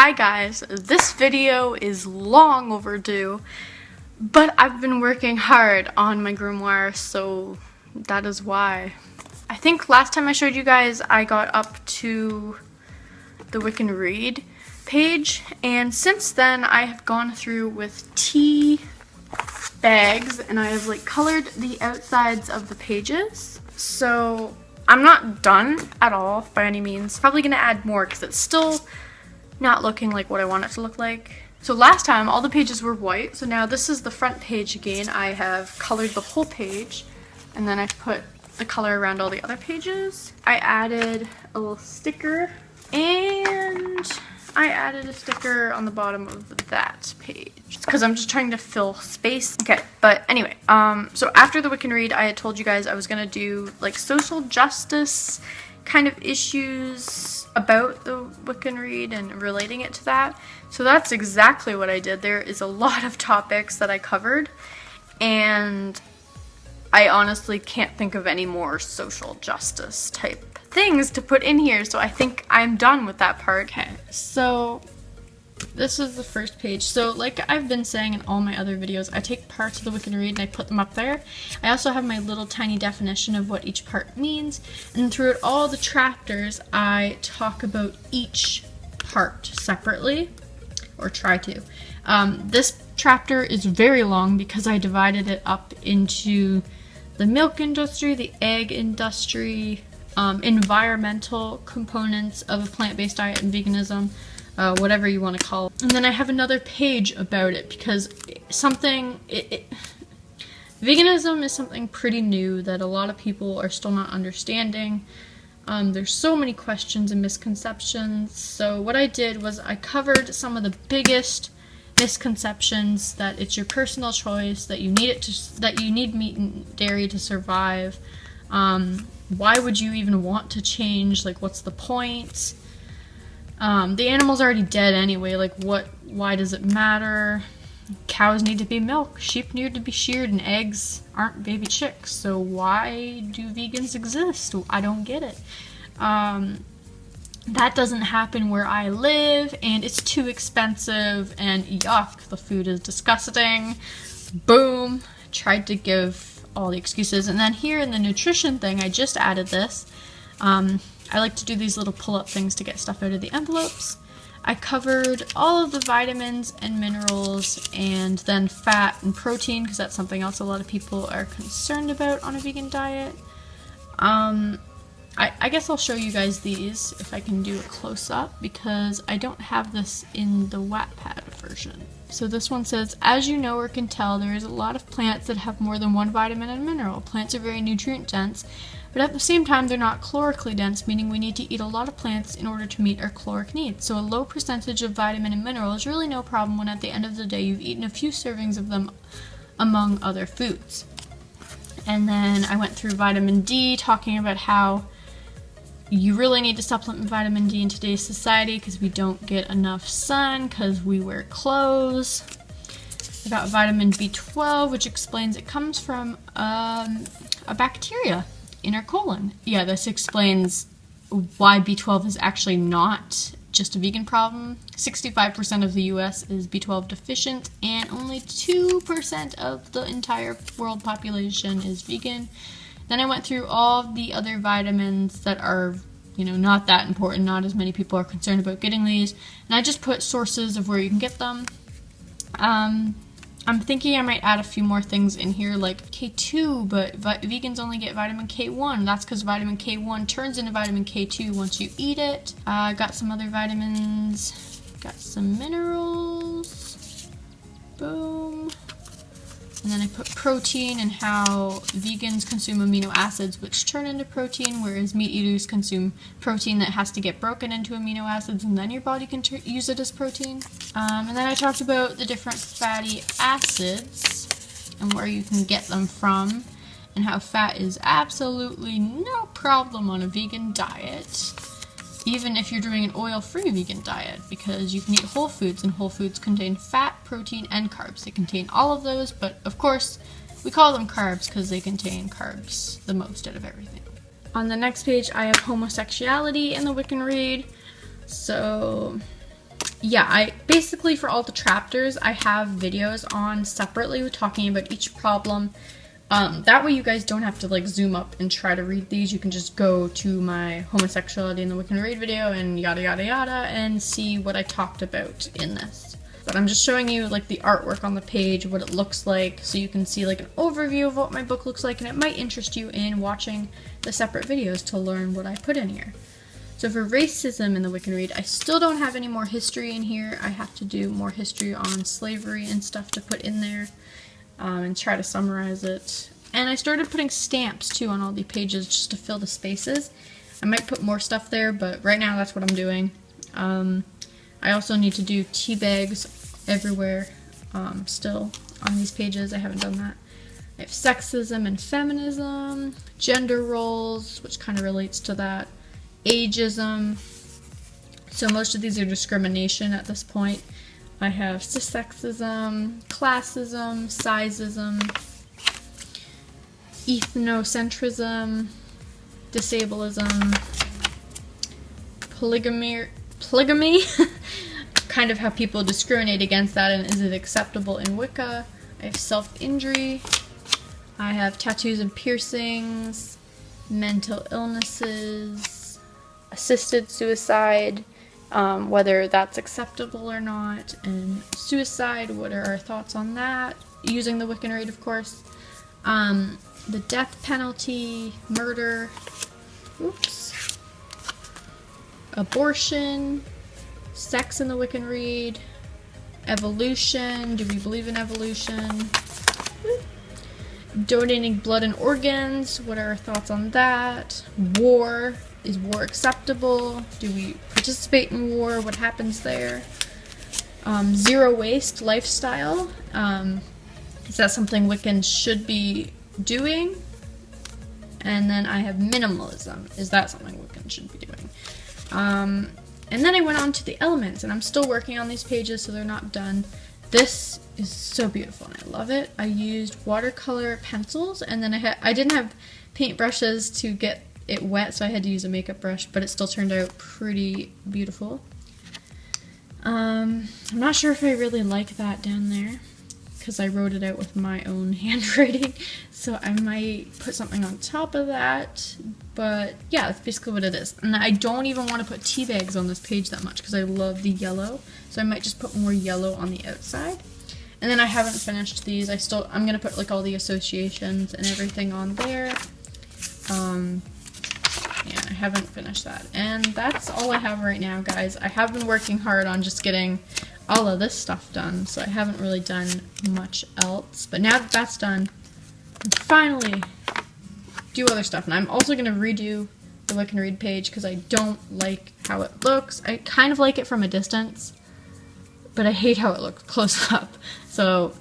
Hi guys, this video is long overdue, but I've been working hard on my grimoire, so that is why. I think last time I showed you guys I got up to the We Can Read page, and since then I have gone through with tea bags and I have colored the outsides of the pages. So I'm not done at all by any means. Probably gonna add more because it's still not looking like what I want it to look like. So last time all the pages were white, so now this is the front page again. I have colored the whole page and then I put the color around all the other pages. I added a little sticker and I added a sticker on the bottom of that page because I'm just trying to fill space. Okay, but anyway, so after the We Can Read, I had told you guys I was gonna do social justice kind of issues about the We Can Read and relating it to that. So that's exactly what I did. There is a lot of topics that I covered, and I honestly can't think of any more social justice type things to put in here, so I think I'm done with that part. Okay, so this is the first page. So like I've been saying in all my other videos, I take parts of the We Can Read and I put them up there. I also have my little tiny definition of what each part means, and throughout all the chapters I talk about each part separately, or try to. This chapter is very long because I divided it up into the milk industry, the egg industry, environmental components of a plant-based diet and veganism, whatever you want to call it. And then I have another page about it because veganism is something pretty new that a lot of people are still not understanding. There's so many questions and misconceptions. So what I did was I covered some of the biggest misconceptions, that it's your personal choice, that you need meat and dairy to survive. Why would you even want to change? What's the point? The animal's already dead anyway. Why does it matter? Cows need to be milked, sheep need to be sheared, and eggs aren't baby chicks. So why do vegans exist? I don't get it. That doesn't happen where I live, and it's too expensive, and yuck, the food is disgusting. Boom. Tried to give all the excuses. And then here in the nutrition thing, I just added this. I like to do these little pull-up things to get stuff out of the envelopes. I covered all of the vitamins and minerals, and then fat and protein, because that's something else a lot of people are concerned about on a vegan diet. I guess I'll show you guys these if I can do a close-up, because I don't have this in the Wattpad version. So this one says, as you know or can tell, there is a lot of plants that have more than one vitamin and mineral. Plants are very nutrient dense, but at the same time they're not calorically dense, meaning we need to eat a lot of plants in order to meet our caloric needs. So a low percentage of vitamin and mineral is really no problem when at the end of the day you've eaten a few servings of them among other foods. And then I went through vitamin D, talking about how you really need to supplement vitamin D in today's society because we don't get enough sun because we wear clothes. I got vitamin B12, which explains it comes from a bacteria in our colon. Yeah, this explains why B12 is actually not just a vegan problem. 65% of the US is B12 deficient, and only 2% of the entire world population is vegan. Then I went through all the other vitamins that are, not that important. Not as many people are concerned about getting these. And I just put sources of where you can get them. I'm thinking I might add a few more things in here, like K2, but vegans only get vitamin K1. That's because vitamin K1 turns into vitamin K2 once you eat it. Got some other vitamins. Got some minerals. Boom. And then I put protein and how vegans consume amino acids which turn into protein, whereas meat eaters consume protein that has to get broken into amino acids and then your body can use it as protein. And then I talked about the different fatty acids and where you can get them from, and how fat is absolutely no problem on a vegan diet, even if you're doing an oil-free vegan diet, because you can eat whole foods, and whole foods contain fat, protein, and carbs. They contain all of those, but of course, we call them carbs because they contain carbs the most out of everything. On the next page, I have homosexuality in the We Can Read. So yeah, I basically for all the chapters, I have videos on separately talking about each problem. That way you guys don't have to like zoom up and try to read these. You can just go to my homosexuality in the Wiccan Read video and yada yada yada and see what I talked about in this. But I'm just showing you like the artwork on the page, what it looks like, so you can see like an overview of what my book looks like, and it might interest you in watching the separate videos to learn what I put in here. So for racism in the Wiccan Read, I still don't have any more history in here. I have to do more history on slavery and stuff to put in there and try to summarize it. And I started putting stamps too on all the pages just to fill the spaces. I might put more stuff there, but right now that's what I'm doing. I also need to do tea bags everywhere still on these pages. I haven't done that. I have sexism and feminism, gender roles, which kind of relates to that, ageism. So most of these are discrimination at this point. I have cissexism, classism, sizeism, ethnocentrism, disableism, polygamy, kind of how people discriminate against that and is it acceptable in Wicca. I have self-injury. I have tattoos and piercings, mental illnesses, assisted suicide, whether that's acceptable or not, and suicide, what are our thoughts on that, using the Wiccan Read, of course, the death penalty, murder, oops, abortion, sex in the Wiccan Read, evolution, do we believe in evolution, donating blood and organs, what are our thoughts on that, war, is war acceptable, do we participate in war, what happens there, zero waste lifestyle, is that something Wiccans should be doing, and then I have minimalism, is that something Wiccans should be doing, and then I went on to the elements, and I'm still working on these pages so they're not done. This is so beautiful and I love it. I used watercolor pencils, and then I didn't have paintbrushes to get it wet, so I had to use a makeup brush, but it still turned out pretty beautiful. I'm not sure if I really like that down there because I wrote it out with my own handwriting, so I might put something on top of that, but yeah, that's basically what it is. And I don't even want to put tea bags on this page that much because I love the yellow, so I might just put more yellow on the outside. And then I haven't finished these. I'm gonna put like all the associations and everything on there. Yeah, I haven't finished that. And that's all I have right now, guys. I have been working hard on just getting all of this stuff done, so I haven't really done much else. But now that that's done, I can finally do other stuff. And I'm also gonna redo the Wiccan Read page because I don't like how it looks. I kind of like it from a distance, but I hate how it looks close up. So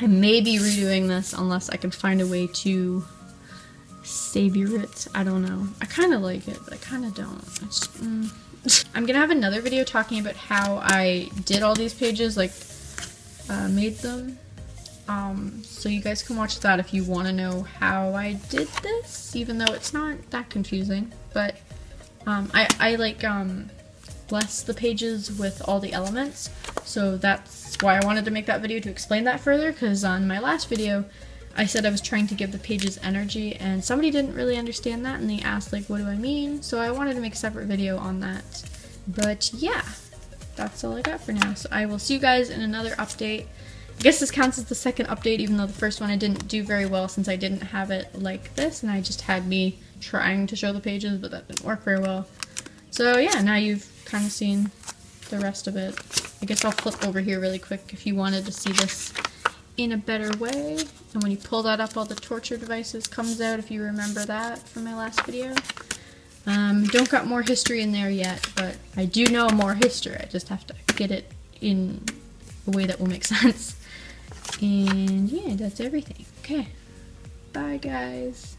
I may be redoing this unless I can find a way to savor it. I don't know. I kind of like it, but I kind of don't. I'm gonna have another video talking about how I did all these pages, like made them. So you guys can watch that if you want to know how I did this, even though it's not that confusing. But I like bless the pages with all the elements, so that's why I wanted to make that video, to explain that further, because on my last video I said I was trying to give the pages energy and somebody didn't really understand that and they asked like, what do I mean? So I wanted to make a separate video on that. But yeah, that's all I got for now. So I will see you guys in another update. I guess this counts as the second update, even though the first one I didn't do very well since I didn't have it like this and I just had me trying to show the pages, but that didn't work very well. So yeah, now you've kind of seen the rest of it. I guess I'll flip over here really quick if you wanted to see this in a better way. And when you pull that up, all the torture devices comes out, if you remember that from my last video. Don't got more history in there yet, but I do know more history. I just have to get it in a way that will make sense. And yeah, that's everything. Okay. Bye, guys.